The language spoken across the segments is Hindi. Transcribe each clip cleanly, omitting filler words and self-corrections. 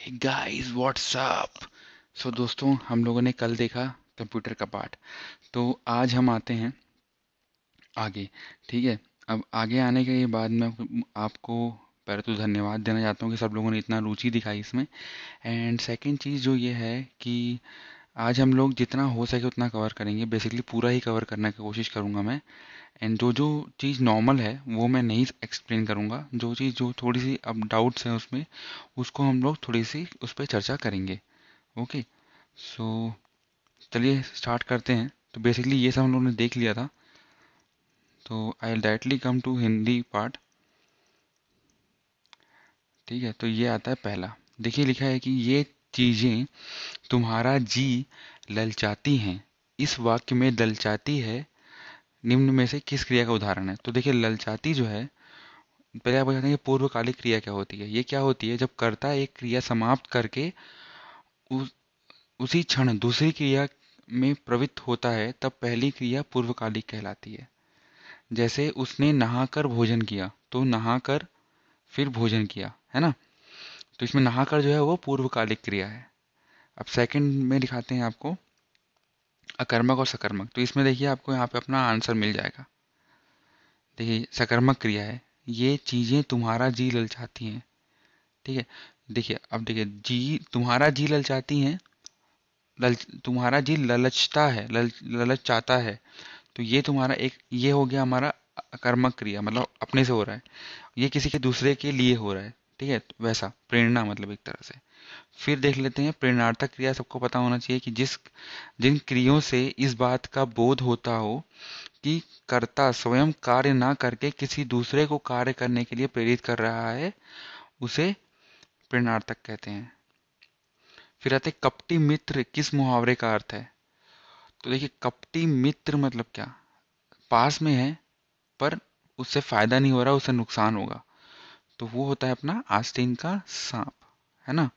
Guys what's up. सो दोस्तों, हम लोगों ने कल देखा कंप्यूटर का पार्ट। तो आज हम आते हैं आगे। ठीक है। अब आगे आने के बाद मैं आपको पहले तो धन्यवाद देना चाहता हूँ कि सब लोगों ने इतना रुचि दिखाई इसमें। एंड सेकंड चीज़ जो ये है कि आज हम लोग जितना हो सके उतना कवर करेंगे, बेसिकली पूरा ही कवर करने की कोशिश करूँगा मैं। एंड जो जो चीज़ नॉर्मल है वो मैं नहीं एक्सप्लेन करूँगा, जो चीज़ जो थोड़ी सी अब डाउट्स हैं उसमें, उसको हम लोग थोड़ी सी उस पर चर्चा करेंगे। ओके। सो चलिए स्टार्ट करते हैं। तो बेसिकली ये सब हम लोगों ने देख लिया था। तो I directly come to Hindi part. ठीक है, तो ये आता है पहला। देखिए लिखा है कि ये चीज़ें तुम्हारा जी ललचाती हैं। इस वाक्य में ललचाती है निम्न में से किस क्रिया का उदाहरण है? तो देखिए ललचाती जो है, पहले आप बताते हैं कि पूर्वकालिक क्रिया क्या होती है। ये क्या होती है? जब कर्ता एक क्रिया समाप्त करके उस उसी क्षण दूसरी क्रिया में प्रवृत्त होता है, तब पहली क्रिया पूर्वकालिक कहलाती है। जैसे उसने नहाकर भोजन किया, तो नहाकर फिर भोजन किया, है ना। तो इसमें नहाकर जो है वो पूर्वकालिक क्रिया है। अब सेकंड में दिखाते हैं आपको अकर्मक और सकर्मक। तो इसमें देखिए आपको यहाँ पे अपना आंसर मिल जाएगा। देखिए सकर्मक क्रिया है, ये चीजें तुम्हारा जी ललचाती हैं। ठीक है। देखिए अब देखिए, जी तुम्हारा जी ललचाती हैं, तुम्हारा जी ललचता है, ललच चाहता है। तो ये तुम्हारा एक ये हो गया हमारा अकर्मक क्रिया, मतलब अपने से हो रहा है। ये किसी के दूसरे के लिए हो रहा है। ठीक है, तो वैसा प्रेरणा मतलब एक तरह से। फिर देख लेते हैं प्रेरणार्थक क्रिया। सबको पता होना चाहिए कि जिन क्रियाओं से इस बात का बोध होता हो कि कर्ता स्वयं कार्य ना करके किसी दूसरे को कार्य करने के लिए प्रेरित कर रहा है, उसे प्रेरणार्थक कहते हैं। फिर आते हैं कपटी मित्र किस मुहावरे का अर्थ है? तो देखिए कपटी मित्र मतलब क्या? पास में है पर उससे फायदा नहीं हो रहा, उससे नुकसान होगा। तो वो होता है अपना आस्तीन का सांप, है ना।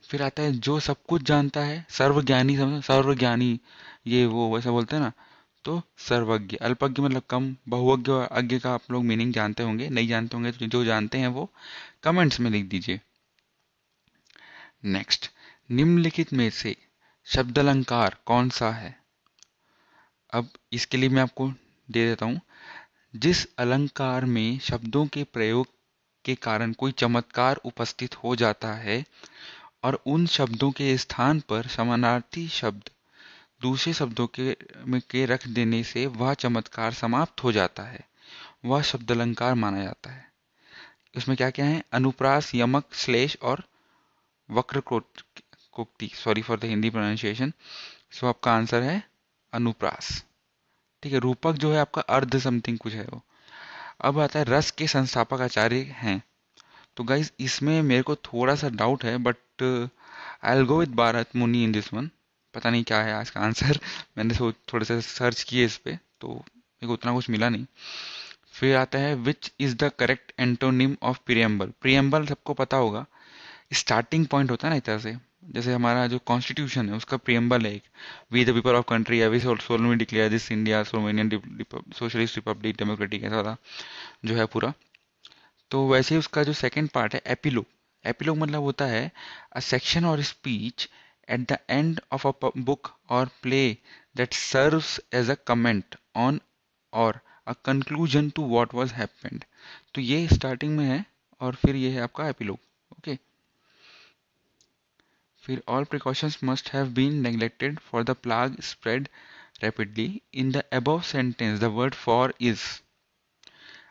फिर आता है जो सब कुछ जानता है, सर्वज्ञानी, समझो सर्वज्ञानी, ये वो वैसा बोलते हैं ना। तो सर्वज्ञ, अल्पज्ञ मतलब कम, बहुज्ञ और अज्ञ का आप लोग मीनिंग जानते होंगे, नहीं जानते होंगे तो जो जानते हैं वो कमेंट्स में लिख दीजिए। नेक्स्ट, निम्नलिखित में से शब्द अलंकार कौन सा है? अब इसके लिए मैं आपको दे देता हूँ। जिस अलंकार में शब्दों के प्रयोग के कारण कोई चमत्कार उपस्थित हो जाता है और उन शब्दों के स्थान पर समानार्थी शब्द दूसरे शब्दों के रख देने से वह चमत्कार समाप्त हो जाता है, वह शब्द अलंकार माना जाता है। उसमें क्या क्या है? अनुप्रास, यमक, श्लेष और वक्र कोक्ति। Sorry for the Hindi pronunciation. So आपका आंसर है अनुप्रास। ठीक है। रूपक जो है आपका अर्ध समथिंग कुछ है वो। अब आता है रस के संस्थापक आचार्य हैं। तो गाइज इसमें मेरे को थोड़ा सा डाउट है, but I will go with Bharat मुनि इन दिस वन। पता नहीं क्या है आज का आंसर। मैंने थोड़े से सर्च किए इस पे, तो मेरे को उतना कुछ मिला नहीं। फिर आता है विच is the correct antonym of preamble. Preamble सबको पता होगा, स्टार्टिंग पॉइंट होता है ना एक तरह से। जैसे हमारा जो कॉन्स्टिट्यूशन है उसका प्रियम्बल है एक, we the people of country have solemnly declare this India sovereign socialist republic democratic, ऐसा वाला जो है पूरा। तो वैसे ही उसका जो सेकंड पार्ट है एपिलोग। एपिलोग मतलब होता है a section or speech at the end of a book or play that serves as a comment on or a conclusion to what was happened. तो ये स्टार्टिंग में है और फिर ये है आपका एपिलोग। ओके। फिर all precautions must have been neglected for the plague spread rapidly in the above sentence the word for is.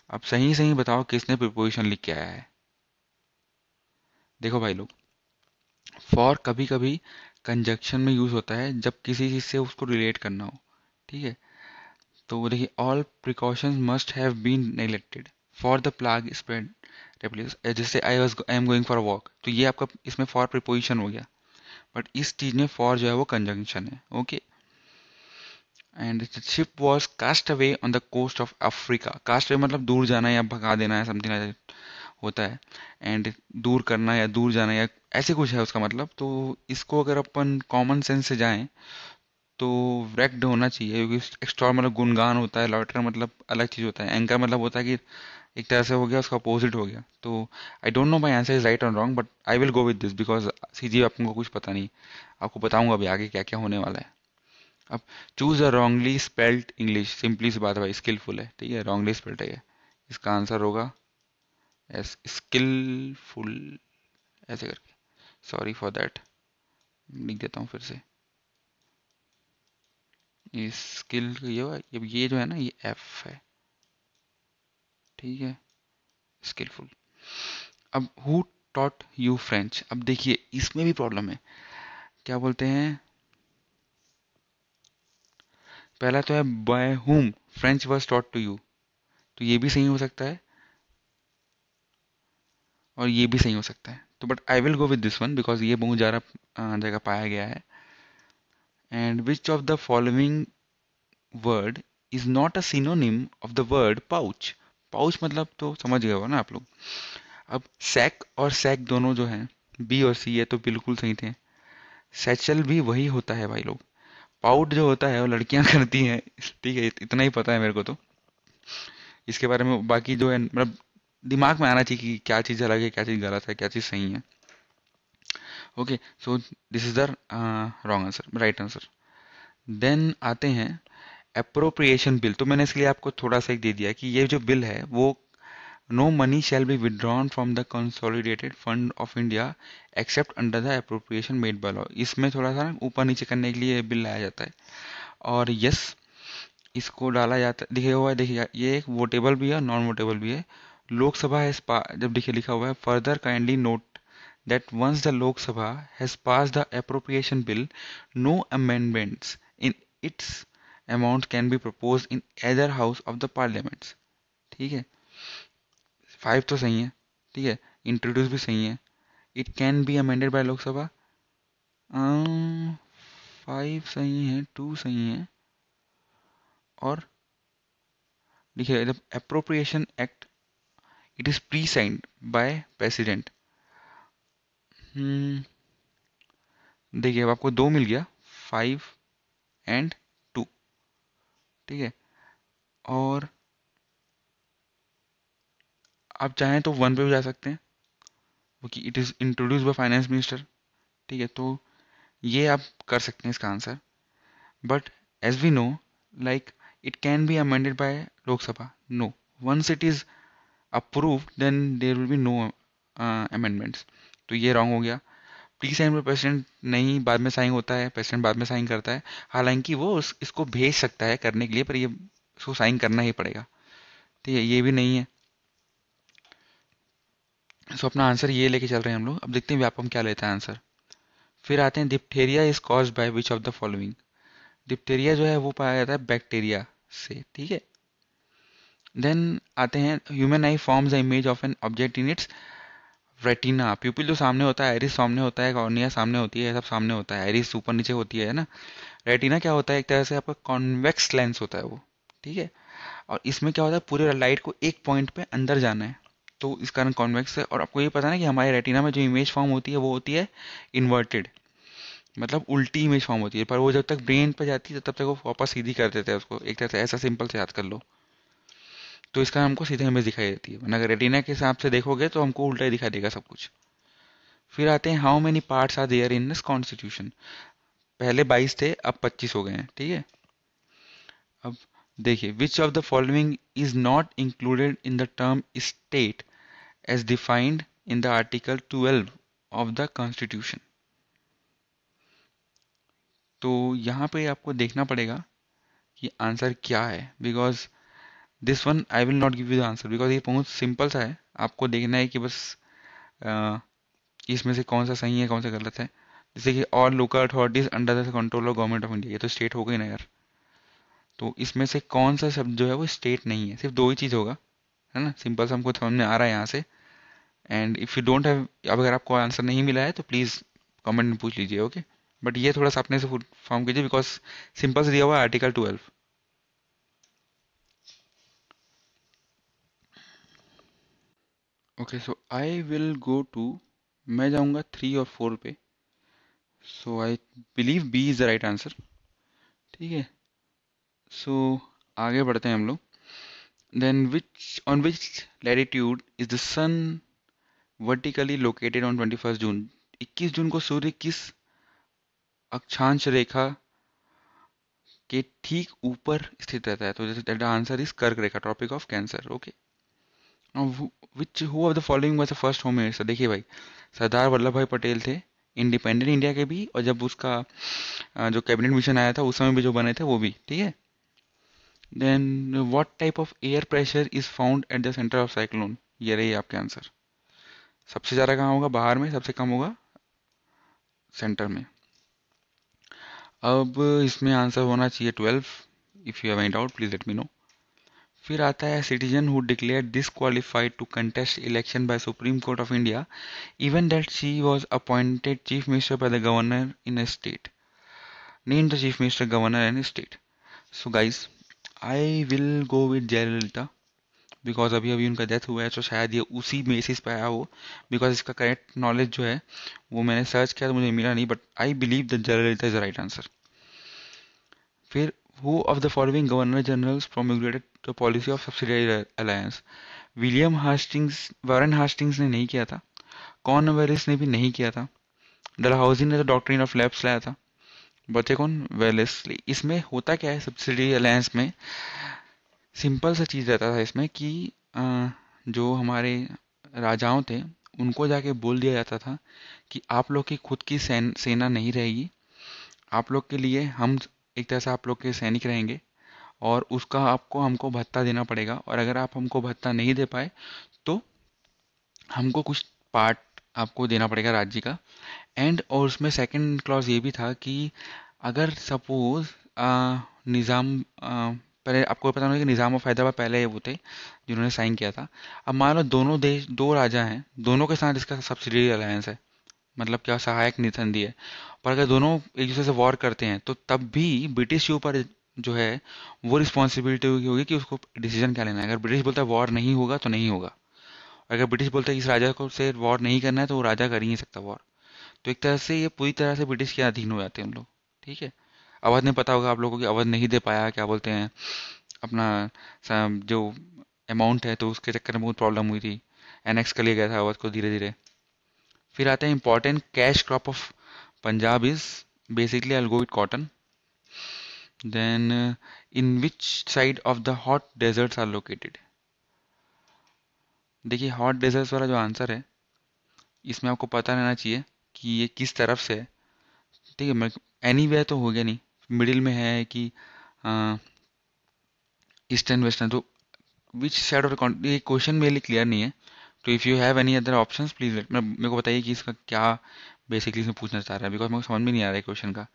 अब सही सही बताओ किसने प्रिपोजिशन लिख के आया है? देखो भाई लोग, फॉर कभी कभी कंजक्शन में यूज होता है जब किसी चीज से उसको रिलेट करना हो। ठीक है। तो देखिए all precautions must have been neglected for the plague spread rapidly. जैसे I am going for a walk, तो ये आपका इसमें फॉर प्रिपोजिशन हो गया, बट इस चीज में फॉर जो है वो कंजंक्शन है। Okay. And ship was cast away on the coast of Africa. Cast away मतलब दूर जाना या भगा देना है, समथिंग लाइक होता है। एंड दूर करना या दूर जाना या ऐसे कुछ है उसका मतलब। तो इसको अगर अपन कॉमन सेंस से जाएं तो wrecked होना चाहिए, क्योंकि एक्स्ट्रा मतलब गुणगान होता है, लॉटर मतलब अलग चीज होता है, एंकर मतलब होता है कि एक तरह से हो गया, उसका अपोजिट हो गया। तो I don't know my answer is right or wrong, but I will go with this because CG आपको कुछ पता नहीं। आपको बताऊंगा अभी आगे क्या क्या होने वाला है। अब choose a wrongly spelled English, simply सी बात है भाई, स्किलफुल है, ठीक है, रॉन्गली स्पेल्ड है ये। इसका आंसर होगा एस स्किलफुल, ऐसे करके। सॉरी फॉर दैट, लिख देता हूँ फिर से। ये स्किल ये जो है ना, ये एफ है, ठीक है, स्किलफुल। अब हु टॉट यू फ्रेंच, अब देखिए इसमें भी प्रॉब्लम है। क्या बोलते हैं, पहला तो है by whom French was taught to you, तो ये भी सही हो सकता है और ये भी सही हो सकता है, तो but I will go with this one because ये बहुत ज़्यादा जगह पाया गया है। And which of the following word is not a synonym of the word pouch. Pouch मतलब तो समझ गए हो ना आप लोग। अब सैक और सैक दोनों जो हैं, बी और सी, ये तो बिल्कुल सही थे। सैचल भी वही होता है भाई लोग। पाउट जो होता है वो लड़कियां करती हैं, ठीक है, इतना ही पता है मेरे को तो। इसके बारे में बाकी जो है मतलब दिमाग में आना चाहिए कि क्या चीज़ अलग है, क्या चीज़ गलत है, क्या चीज़ सही है। Okay, so this is the wrong answer, right answer. Then आते हैं अप्रोप्रिएशन बिल, तो मैंने इसके लिए आपको थोड़ा सा एक दे दिया कि ये जो बिल है वो no money shall be withdrawn from the consolidated fund of India except under the appropriation made by law. इसमें थोड़ा सा ऊपर नीचे करने के लिए बिल लाया जाता है। और यस, इसको डाला जाता है, देखिए हुआ है, देखिए ये एक वोटेबल भी है, नॉन वोटेबल भी है। लोकसभा है जब देखिए लिखा हुआ है further kindly note that once the Lok Sabha has passed the appropriation bill, no amendments in its amount can be proposed in either house of the parliaments। ठीक है, 5 तो सही है, ठीक है, इंट्रोड्यूस भी सही है, it can be amended by Lok Sabha, 5 सही है, 2 सही है, और देखिए the appropriation act it is pre signed by president. देखिए अब आपको 2 मिल गया, 5 एंड 2, ठीक है। और आप चाहें तो 1 पे भी जा सकते हैं, क्योंकि it is introduce by finance minister, ठीक है, तो ये आप कर सकते हैं इसका answer. But as we know, like it can be amended by Lok Sabha, no, once it is approved then there will be no amendments, तो ये रॉन्ग हो गया। प्री साइन में प्रेसिडेंट नहीं, बाद में साइन होता है, प्रेसिडेंट बाद में साइन करता है, हालांकि वो इसको भेज सकता है करने के लिए, पर ये इसको साइन करना ही पड़ेगा, ठीक है, ये भी नहीं है। सो अपना आंसर ये लेके चल रहे हैं हम लोग। अब देखते हैं व्यापम क्या लेता है आंसर। फिर आते हैं diphtheria is caused by which of the following. Diphtheria जो है वो पाया जाता है बैक्टीरिया से, ठीक है। देन आते हैं human I forms the image of an object in its retina. प्यूपिल जो सामने होता है, आइरिस सामने होता है, कॉर्निया सामने होती है, सब सामने होता है, आइरिस ऊपर नीचे होती है ना। रेटिना क्या होता है, एक तरह से आपका कॉन्वेक्स लेंस होता है वो, ठीक है। और इसमें क्या होता है, पूरे लाइट को एक पॉइंट पे अंदर जाना है, तो इस कारण कॉन्वेक्स है। और आपको ये पता है ना कि हमारे रेटिना में जो इमेज फॉर्म होती है वो होती है इन्वर्टेड, मतलब उल्टी इमेज फॉर्म होती है, पर वो जब तक ब्रेन पे जाती है तब तक वो वापस सीधी कर देते हैं उसको, एक तरह से ऐसा सिंपल से याद कर लो। तो इसका हमको सीधा इमेज दिखाई देती है, वरना अगर रेटिना के हिसाब से देखोगे तो हमको उल्टा ही दिखाई देगा सब कुछ। फिर आते हैं how many parts are there in this constitution. पहले 22 थे, अब 25 हो गए हैं, ठीक है। अब देखिए which of the following is not included in the term state as defined in the article 12 of the constitution. तो यहाँ पे आपको देखना पड़ेगा कि आंसर क्या है, because this one I will not give you the answer because ये बहुत सिंपल सा है। आपको देखना है कि बस अ, इसमें से कौन सा सही है कौन सा गलत है। जैसे कि all local authorities under the control of government of India, ये तो स्टेट हो गई ना यार। तो इसमें से कौन सा शब्द जो है वो स्टेट नहीं है, सिर्फ 2 ही चीज़ होगा, है ना, सिंपल सा हमको समझ में आ रहा है यहाँ से। And if you don't have, अब अगर आपको आंसर नहीं मिला है तो प्लीज़ कमेंट में पूछ लीजिए, ओके। बट ये थोड़ा सा अपने से फॉर्म कीजिए बिकॉज सिंपल से दिया हुआ है article 12। Okay, so I will go to, मैं जाऊंगा 3 और 4 पे। So I believe B is the right answer, ठीक है। सो आगे बढ़ते हैं हम लोग। Then which latitude is the sun vertically located on 21st June? 21 जून को सूर्य किस अक्षांश रेखा के ठीक ऊपर स्थित रहता है? तो द आंसर इज कर्क रेखा, tropic of cancer. Okay, which who of the following was the first home minister? देखिए भाई, सरदार वल्लभ भाई पटेल थे इंडिपेंडेंट इंडिया के भी, और जब उसका जो कैबिनेट मिशन आया था उस समय भी जो बने थे वो भी, ठीक है। Then what type of air pressure is found at the centre of cyclone? ये रही आपके आंसर। सबसे ज़्यादा कहाँ होगा? बाहर में। सबसे कम होगा सेंटर में। अब इसमें आंसर होना चाहिए 12। If you have any doubt please let me know. फिर आता है citizen who declare disqualified to contest election by supreme court of India even that she was appointed chief minister by the governor in a state. Name the chief minister governor in state. So guys, I will go with Jayalalithaa, because अभी अभी उनका डेथ हुआ है, तो शायद ये उसी बेसिस पे आया हो। बिकॉज इसका करेक्ट नॉलेज जो है वो मैंने सर्च किया तो मुझे मिला नहीं, but I believe that Jayalalithaa is the right answer. फिर who of the following governor generals promulgated the policy of subsidiary alliance? William Hastings, Warren Hastings ने नहीं किया था, कॉर्नवालिस ने भी नहीं किया था, डलहौजी ने तो डॉक्ट्रिन ऑफ लैप्स लाया था, बचे कौन? वेलेस्ली। इसमें होता क्या है सब्सिडी अलायंस में? सिंपल सा चीज़ रहता था इसमें कि जो हमारे राजाओं थे उनको जाके बोल दिया जाता था कि आप लोग की खुद की सेना नहीं रहेगी, आप लोग के लिए हम एक तरह से आप लोग के सैनिक रहेंगे, और उसका आपको हमको भत्ता देना पड़ेगा, और अगर आप हमको भत्ता नहीं दे पाए तो हमको कुछ पार्ट आपको देना पड़ेगा राज्य का। एंड और उसमें सेकंड क्लॉज ये भी था कि अगर सपोज निज़ाम पहले आपको पता होगा कि निज़ाम ऑफ हैदराबाद पहले वो थे जिन्होंने साइन किया था। अब मान लो दोनों देश, दो राजा हैं, दोनों के साथ इसका सब्सिडियरी अलायंस है, मतलब क्या सहायक निधि है, पर अगर दोनों एक दूसरे से वॉर करते हैं तो तब भी ब्रिटिश के ऊपर जो है वो रिस्पॉन्सिबिलिटी होगी कि उसको डिसीजन क्या लेना है। अगर ब्रिटिश बोलता है वॉर नहीं होगा तो नहीं होगा, और अगर ब्रिटिश बोलता है इस राजा को से वॉर नहीं करना है तो वो राजा कर ही नहीं सकता वॉर। तो एक तरह से ये पूरी तरह से ब्रिटिश के अधीन हो जाते हैं हम लोग, ठीक है। अवध ने पता होगा आप लोगों को कि अवध नहीं दे पाया, क्या बोलते हैं अपना जो अमाउंट है, तो उसके चक्कर में बहुत प्रॉब्लम हुई थी, एनेक्स कर लिया गया था अवध को धीरे धीरे। फिर आते हैं important cash crop of Punjab is basically I will go with cotton. Then in which side of the hot deserts are located? देखिए हॉट डेजर्ट्स वाला जो आंसर है इसमें आपको पता रहना चाहिए कि ये किस तरफ से है, ठीक है। मैं एनी वे तो हो गया नहीं, मिडिल में है कि ईस्टर्न वेस्टर्न, तो विच साइड ऑफ द, ये क्वेश्चन मेरे लिए क्लियर नहीं है। तो if you have any other options please let मेरे को बताइए कि इसका क्या बेसिकली इसमें पूछना चाह रहा है, बिकॉज मेरे को समझ में नहीं आ रहा है क्वेश्चन का।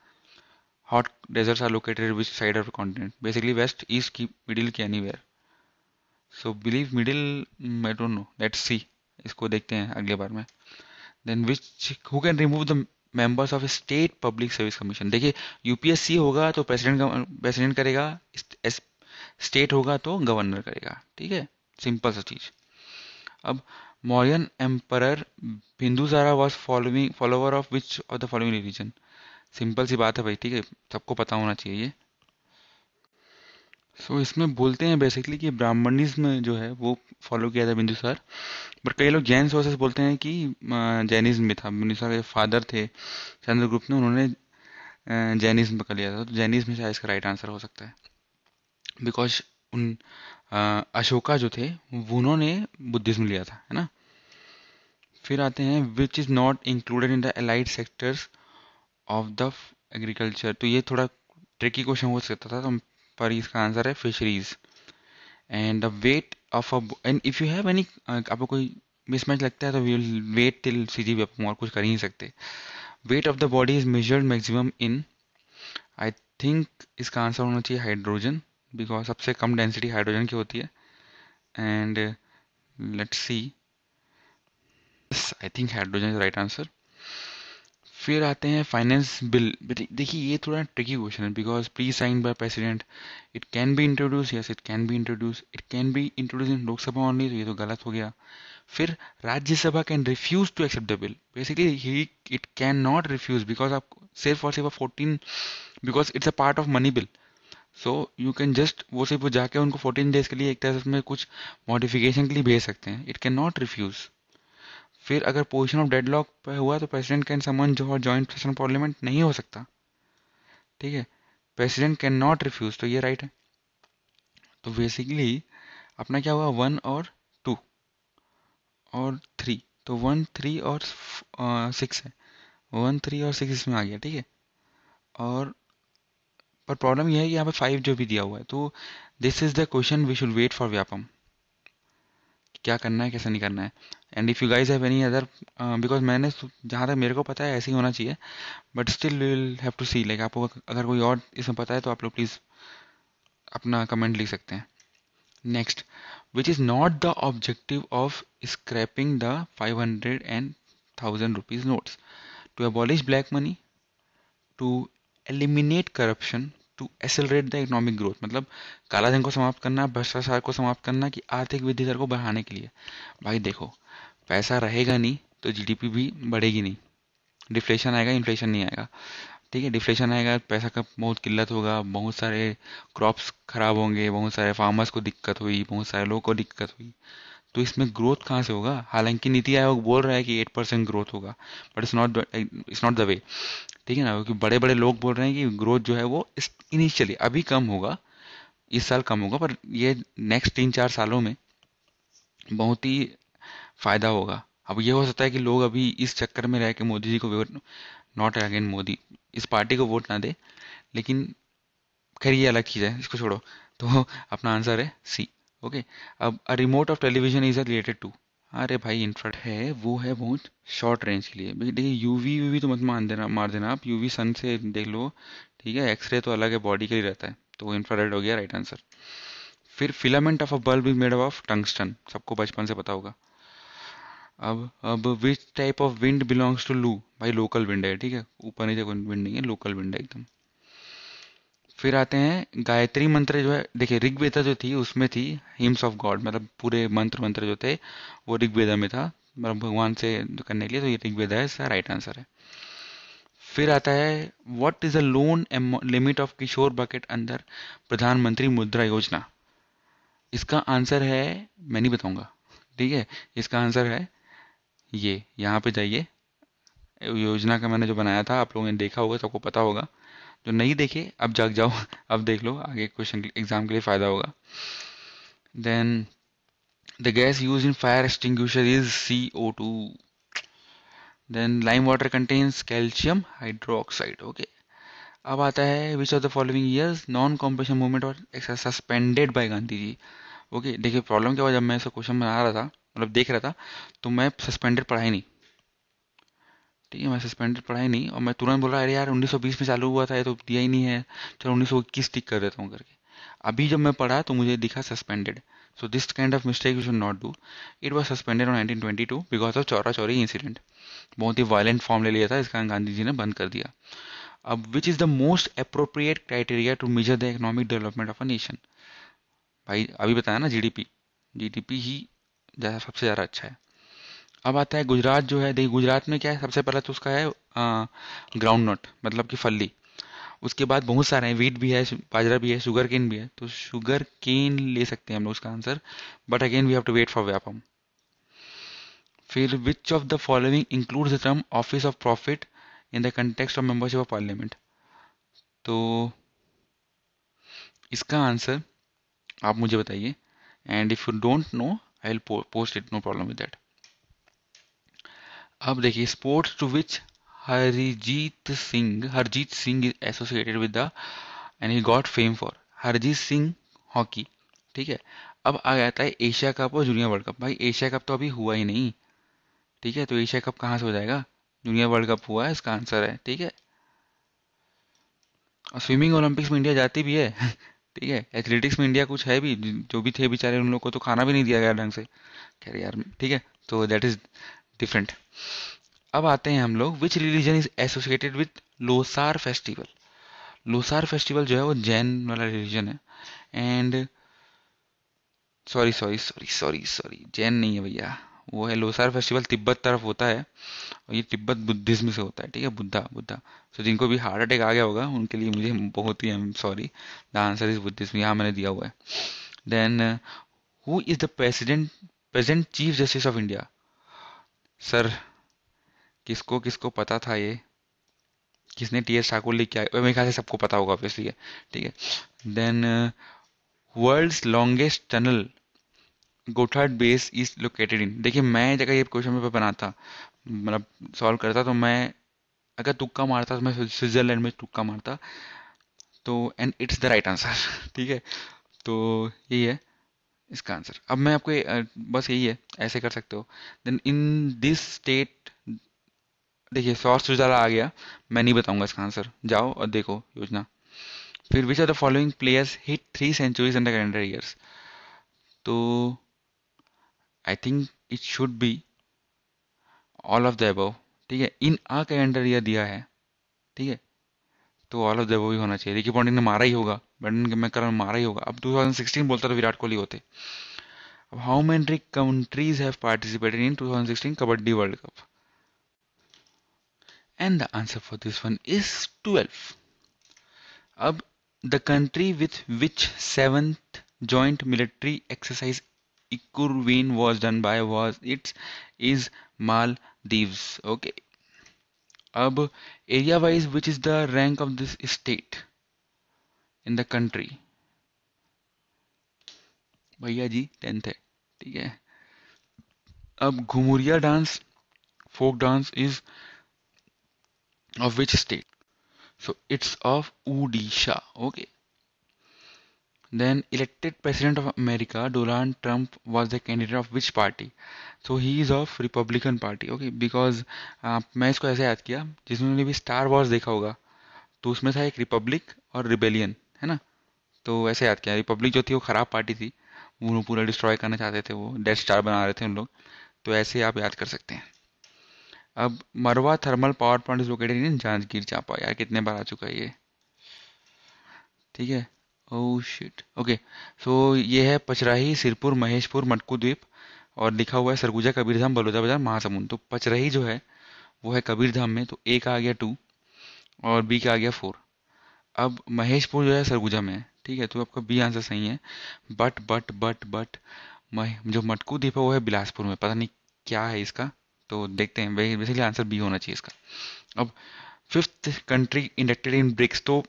Hot deserts are located which side of the continent? Basically west, east की, मिडिल की, anywhere. So believe middle, I don't know, let's see, इसको देखते हैं अगले बार में। Then which who can remove the members of state public service commission? देखिए यूपीएससी होगा तो प्रेसिडेंट करेगा, स्टेट होगा तो गवर्नर करेगा, ठीक है, सिंपल सा चीज। अब Mauryan emperor Bindusara was follower of which of the following religion? Simple सी बात है भाई, ठीक है, सबको पता होना चाहिए ये। सो इसमें बोलते हैं बेसिकली कि ब्राह्मणिज्म जो है वो फॉलो किया था बिंदुसार, बट कई लोग जैन सोर्सेस बोलते हैं कि जैनिज्म में था। बिंदुसार के फादर थे चंद्रगुप्त ने, उन्होंने जैनिज्म पकड़ लिया था, तो जैनिज्म शायद इसका राइट आंसर हो सकता है, बिकॉज उन अशोका जो थे वो उन्होंने बुद्धिज्म लिया था, है ना। फिर आते हैं विच is not included in the allied sectors of the agriculture? तो ये थोड़ा ट्रिकी क्वेश्चन हो सकता था, तो पर इसका आंसर है fisheries. And the weight of a, and if you have any, आपको कोई मिसमैच लगता है तो we will wait till CG पे, और कुछ कर ही नहीं सकते। Weight of the body is measured maximum in, I think इसका आंसर होना चाहिए हाइड्रोजन, बिकॉज सबसे कम डेंसिटी हाइड्रोजन की होती है। And let's see, I think hydrogen is right answer. फिर आते हैं फाइनेंस बिल। देखिए ये थोड़ा ट्रिकी क्वेश्चन है, because pre sign by president, it can be introduce, yes it can be introduce, it can be introduce in Lok Sabha only, तो ये तो गलत हो गया। फिर Rajya Sabha can refuse to accept the bill, basically ही it can not refuse, because आप सिर्फ और सिर्फ 14, because it's a part of money bill, so you can just वो सिर्फ जाके उनको 14 डेज के लिए एक तरह से उसमें कुछ मॉडिफिकेशन के लिए भेज सकते हैं, इट कैन नॉट रिफ्यूज। फिर अगर पोजीशन ऑफ डेडलॉक पे हुआ तो प्रेसिडेंट कैन समन जो जॉइंट सेशन पार्लियामेंट नहीं हो सकता, ठीक है, प्रेसिडेंट कैन नॉट रिफ्यूज, तो ये राइट है। तो बेसिकली अपना क्या हुआ, 1 और 2 और 3, तो 1 3 और 6 है, 1 3 और 6 इसमें आ गया, ठीक है। और पर प्रॉब्लम यह है कि यहाँ पे 5 जो भी दिया हुआ है, तो this is the question we should wait for Vyapam, क्या करना है कैसा नहीं करना है। And if you guys have any other, because मैंने जहाँ तक मेरे को पता है ऐसे ही होना चाहिए, but still we will have to see, like आपको अगर कोई और इसमें पता है तो आप लोग प्लीज़ अपना कमेंट लिख सकते हैं। Next, which is not the objective of scrapping the 500 and 1000 rupees notes, to abolish black money, to eliminate corruption, to accelerate the economic growth, मतलब काला धन को समाप्त करना, भ्रष्टाचार को समाप्त करना, कि आर्थिक वृद्धि दर को बढ़ाने के लिए। भाई देखो, पैसा रहेगा नहीं तो जीडीपी भी बढ़ेगी नहीं, डिफ्लेशन आएगा, इन्फ्लेशन नहीं आएगा, ठीक है। डिफ्लेशन आएगा, पैसा का बहुत किल्लत होगा, बहुत सारे क्रॉप्स खराब होंगे, बहुत सारे फार्मर्स को दिक्कत हुई, बहुत सारे लोगों को दिक्कत हुई, तो इसमें ग्रोथ कहाँ से होगा। हालांकि नीति आयोग बोल रहा है कि 8% ग्रोथ होगा, but it's not the way, ठीक है ना, क्योंकि बड़े बड़े लोग बोल रहे हैं कि ग्रोथ जो है वो इनिशियली अभी कम होगा, इस साल कम होगा, पर ये नेक्स्ट 3 4 सालों में बहुत ही फायदा होगा। अब ये हो सकता है कि लोग अभी इस चक्कर में रह के मोदी जी को वोट, नॉट अगेन मोदी, इस पार्टी को वोट ना दे, लेकिन खैर ये अलग चीज़ है, इसको छोड़ो। तो अपना आंसर है सी। ओके, अब a remote of television is related to, अरे भाई इंफ्रारेड है, वो है बहुत शॉर्ट रेंज के लिए। देखिए यूवी यूवी तो मत मार देना आप, यूवी सन से देख लो, ठीक है, एक्सरे तो अलग है, बॉडी के लिए रहता है, तो इंफ्रारेड हो गया राइट आंसर। फिर filament of a bulb is made of tungsten, सबको बचपन से पता होगा। अब which type of wind belongs to loo, भाई लोकल विंड है, ठीक है, ऊपर नीचे कोई विंड नहीं है, लोकल विंड है एकदम। फिर आते हैं गायत्री मंत्र जो है, देखिए ऋग्वेदा जो थी उसमें थी हिम्स ऑफ गॉड, मतलब पूरे मंत्र मंत्र जो थे वो ऋग्वेदा में था, मतलब भगवान से करने के लिए, तो ये ऋग्वेदा है, इसका राइट आंसर है। फिर आता है what is the loan limit of Kishor bucket अंदर प्रधानमंत्री मुद्रा योजना, इसका आंसर है, मैं नहीं बताऊंगा, ठीक है, इसका आंसर है ये, यहाँ पे जाइए, योजना का मैंने जो बनाया था आप लोगों ने देखा होगा, सबको पता होगा, जो नहीं देखे अब जाग जाओ, अब देख लो, आगे क्वेश्चन एग्जाम के लिए फायदा होगा। Then the gas use in fire extinguisher is CO2, then lime water contains calcium hydroxide, okay. अब आता है which of the following years non competition movement or suspended by Gandhi ji, okay. देखिए प्रॉब्लम क्या हुआ, जब मैं इसका क्वेश्चन बना रहा था, मतलब देख रहा था, तो मैं सस्पेंडेड पढ़ा ही नहीं, ठीक है, मैं सस्पेंडेड पढ़ा ही नहीं, और मैं तुरंत बोला अरे यार 1920 में चालू हुआ था, ये तो दिया ही नहीं है, चलो 1921 टिक कर देता हूँ करके। अभी जब मैं पढ़ा तो मुझे दिखा suspended, so this kind of mistake you should not do. It was suspended on 1922 because of Chaura Chauri incident, बहुत ही वायलेंट फॉर्म ले लिया था, इसका गांधी जी ने बंद कर दिया। अब which is the most appropriate criteria to measure the economic development of a nation, भाई अभी बताया ना जीडीपी, जीडीपी ही सबसे ज़्यादा अच्छा है। अब आता है गुजरात जो है, देखिए गुजरात में क्या है, सबसे पहला तो उसका है ग्राउंड नट, मतलब कि फली, उसके बाद बहुत सारे हैं, वीट भी है, बाजरा भी है, शुगर केन भी है, तो शुगर केन ले सकते हैं हम लोग उसका answer, but again we have to wait for Vyapam. फिर which of the following includes the term office of profit in the context of membership of parliament, तो इसका आंसर आप मुझे बताइए, and if you don't know I will post it, no problem with that. अब देखिए sports to which Harjeet Singh is associated with the and he got fame for, Harjeet Singh hockey, ठीक है। अब आ जाता है एशिया कप और जूनियर वर्ल्ड कप, भाई एशिया कप तो अभी हुआ ही नहीं, ठीक है, तो एशिया कप कहाँ से हो जाएगा, जूनियर वर्ल्ड कप हुआ है, इसका आंसर है, ठीक है। और स्विमिंग ओलंपिक्स में इंडिया जाती भी है, ठीक है, एथलेटिक्स में इंडिया कुछ है भी, जो भी थे बेचारे उन लोग को तो खाना भी नहीं दिया गया ढंग से, खैर यार ठीक है, तो दैट इज डिफरेंट। अब आते हैं हम लोग, विच religion is associated with Losar festival, Losar festival जो है वो जैन वाला रिलीजन है, and sorry sorry sorry sorry sorry, Jain नहीं है भैया, वो है लोसार फेस्टिवल, तिब्बत तरफ होता है और ये तिब्बत बुद्धिज्म से होता है, ठीक है, बुद्धा बुद्धा। तो जिनको भी हार्ट अटैक आ गया होगा उनके लिए मुझे बहुत ही I am sorry, the answer is Buddhism, यहाँ मैंने दिया हुआ है। Then who is the president present chief justice of India? Sir किसको किसको पता था ये, किसने टी एस ठाकुर लिख के आया, मेरे ख्याल से सबको पता होगा ऑब्वियसली है, ठीक है। Then world's longest tunnel Gotthard base is located in. देखिए मैं जगह ये क्वेश्चन पेपर बनाता, मतलब सॉल्व करता, तो मैं अगर तुक्का मारता तो मैं स्विट्जरलैंड में तुक्का मारता, तो and it's the right answer ठीक है। तो यही है इसका आंसर। अब मैं आपको बस यही है, ऐसे कर सकते हो। देन इन दिस स्टेट, देखिए सौ सुजाला आ गया, मैं नहीं बताऊंगा इसका आंसर, जाओ और देखो योजना। फिर which are the following players hit 3 centuries in the calendar years? तो I think it should be all of the above, ठीक है, इन आ कैलेंडर ईयर दिया है, ठीक है, तो ऑल ऑफ द अबव ही होना चाहिए। रिकी पॉन्टिंग ने मारा ही होगा, ब्रेंडन मैकलम मारा ही होगा। अब 2016 बोलता तो विराट कोहली होते। अब how many countries have participated in 2016 kabaddi world cup? And the answer for this one is 12। अब the country with which seventh joint military exercise Ikurveen was done by was its is Maldives. Okay. अब area wise which is the rank of this state in the country? भैया जी 10th है, ठीक है। अब Ghumuria dance, folk dance is of which state? So it's of Orissa. Okay. Then elected president of America, Donald Trump was the candidate of which party? So he is of Republican Party. Okay, because मैं इसको ऐसे याद किया, जिसने भी स्टार वॉर्स देखा होगा तो उसमें था एक रिपब्लिक और रिबेलियन, है ना? तो ऐसे याद किया, रिपब्लिक जो थी वो खराब पार्टी थी, वो पूरा डिस्ट्रॉय करना चाहते थे, वो डेथ स्टार बना रहे थे उन लोग, तो ऐसे आप याद कर सकते हैं। अब मरवा thermal power plant is located इन जांजगीर चांपा। यार कितने बार आ चुका है ये, ठीक है। Oh shit. ओके, सो ये है पचराही, सिरपुर, महेशपुर, मटकू द्वीप, और लिखा हुआ है सरगुजा, कबीरधाम, बलौदा बाजार, महासमुंद। तो पचरही जो है वो है कबीरधाम में, तो ए का आ गया 2 और बी का आ गया 4। अब महेशपुर जो है सरगुजा में है, ठीक है, तो आपका बी आंसर सही है। बट जो मटकू द्वीप है वो है बिलासपुर में, पता नहीं क्या है इसका, तो देखते हैं। बेसिकली आंसर बी होना चाहिए इसका। अब fifth country inducted in BRICS, तो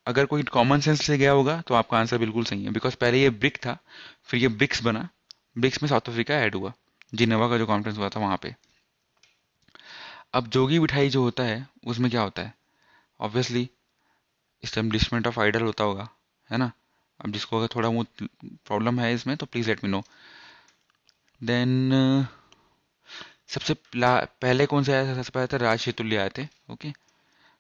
अगर कोई कॉमन सेंस से गया होगा तो आपका आंसर बिल्कुल सही है, बिकॉज पहले ये ब्रिक था, फिर ये ब्रिक्स बना, ब्रिक्स में साउथ अफ्रीका ऐड हुआ, जिनेवा का जो कॉन्फ्रेंस हुआ था वहां पे। अब जोगी मिठाई जो होता है उसमें क्या होता है? ऑब्वियसली इस्टेब्लिशमेंट ऑफ आइडल होता होगा, है ना? अब जिसको अगर थोड़ा बहुत प्रॉब्लम है इसमें तो please let me know. Then पहले कौन से आया था? सबसे पहले था राज शेतुल्य आए थे। ओके।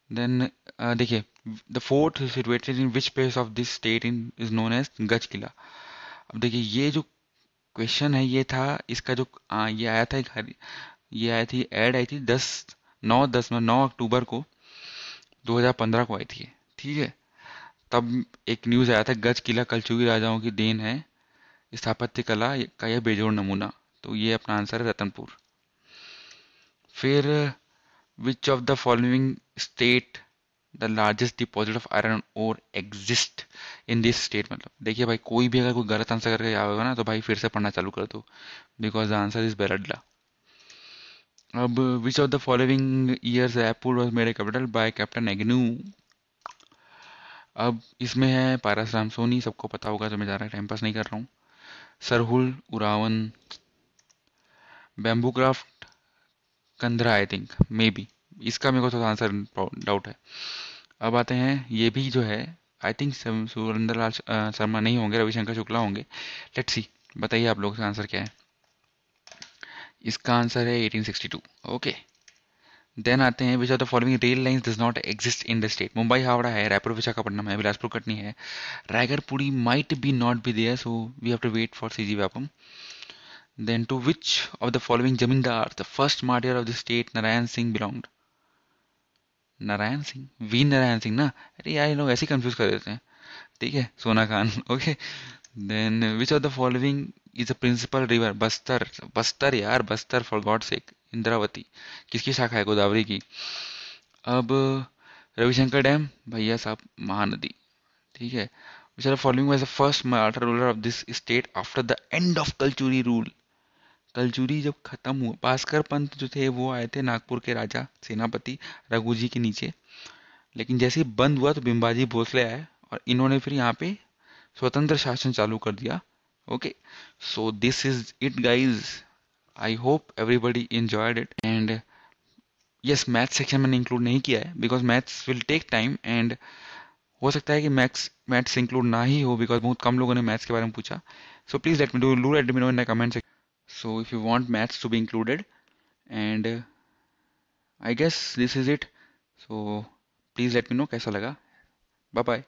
देन देखिए, the fort situated in which place of this state in is known as Gaj Kila. अब देखिए ये जो क्वेश्चन है ये था, इसका जो ये आया था ये आई थी, ऐड आई थी 9 अक्टूबर को 2015 को आई थी, ठीक है। तब एक न्यूज आया था, गज किला कलचुगी राजाओं की देन है, स्थापत्य कला का यह बेजोड़ नमूना। तो ये अपना आंसर है रतनपुर। फिर which of the following state the largest deposit of iron ore exist in this state? मतलब देखिए भाई, कोई भी अगर कोई गलत आंसर करके आएगा ना तो भाई फिर से पढ़ना चालू कर दो, बिकॉज द आंसर इज बेरडला। अब विच of the following years Jaipur was made a capital by captain Agnew? अब इसमें है पारासराम सोनी, सबको पता होगा, तो मैं ज़्यादा टाइम पास नहीं कर रहा हूँ। Sarhul, Uraon, bamboo craft, Kandhara, I think maybe, इसका मेरे को थोड़ा आंसर डाउट है। अब आते हैं, ये भी जो है आई थिंक सुरेंद्र लाल शर्मा नहीं होंगे, रविशंकर शुक्ला होंगे। लेट्स सी, बताइए आप लोग का आंसर क्या है? इसका आंसर है 1862। ओके। देन आते हैं, which are the following rail lines does not exist in the state? Mumbai Howrah है, रायपुर विशाखापट्टनम है, बिलासपुर कटनी है, Raigarh Puri might be not be there, so we have to wait for CG Vyapam. Then to which of the following zamindar the first martyr of the state Narayan Singh belonged? Narayan Singh, वी नारायण सिंह ना? अरे यार ये लोग ऐसे कंफ्यूज कर देते हैं, ठीक है, Sonakhan. Okay. Then which of the following is a principal river. Bastar, Bastar यार, Bastar for God sake. Indravati किसकी शाखा है? गोदावरी की। अब रविशंकर डैम, भैया साहब महानदी। ठीक है। Which are following was the first Maratha ruler of this state after the end of Kalachuri rule. Kalachuri जब खत्म हुआ, भास्कर पंत जो थे वो आए थे, नागपुर के राजा सेनापति रघुजी के नीचे। लेकिन जैसे ही बंद हुआ तो बिम्बाजी भोसले आए और इन्होंने फिर यहाँ पे स्वतंत्र शासन चालू कर दिया। Okay, so this is it guys. I hope everybody enjoyed it. And yes, maths section मैंने इंक्लूड नहीं किया है because maths will take time, and हो सकता है कि मैथ्स मैथ्स इंक्लूड ना ही हो बिकॉज बहुत कम लोगों ने मैथ्स के बारे में पूछा। So please let me know in the comment section, so if you want maths to be included. And I guess this is it. So please let me know कैसा लगा। Bye bye.